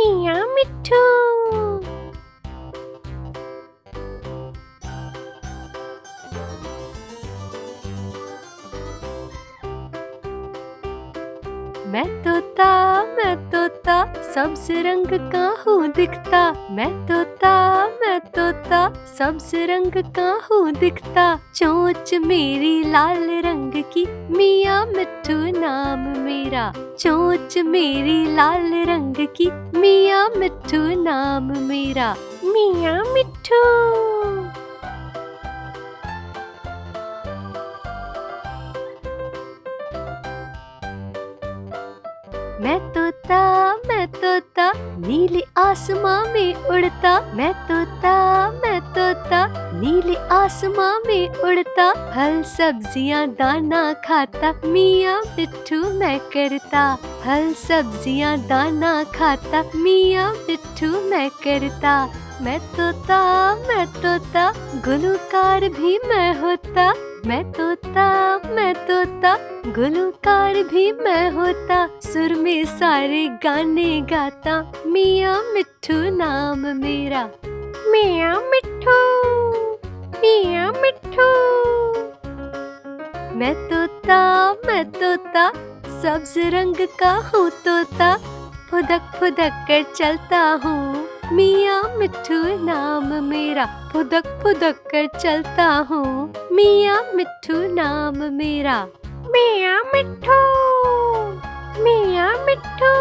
मियाँ मिट्ठू। मैं तोता सब्ज रंग का हूँ दिखता। मैं तोता सब्ज रंग का हूँ दिखता। चोंच मेरी लाल रंग की, मियाँ मिट्ठू नाम मेरा। चोंच मेरी लाल रंग की, मियाँ मिट्ठू नाम मेरा। मियाँ मिट्ठू। मैं तोता नीले आसमां में उड़ता। मैं तोता नीले आसमां में उड़ता। फल सब्जियां दाना खाता, मियाँ मिट्ठू मैं करता। फल सब्जियां दाना खाता, मियाँ मिट्ठू मैं करता। मैं तोता गुलूकार भी मैं होता। मैं तोता गुलूकार भी मैं होता। सुर में सारे गाने गाता, मियाँ मिट्ठू नाम मेरा। मियाँ मिट्ठू, मियाँ मिट्ठू। मैं तोता सब्ज रंग का हूँ तोता। फुदक फुदक कर चलता हूँ, मियाँ मिट्ठू नाम मेरा। फुदक फुदक कर चलता हूँ, मियाँ मिट्ठू नाम मेरा। मियाँ मिट्ठू, मियाँ मिट्ठू।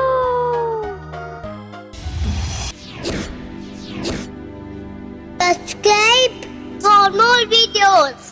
Subscribe for more videos.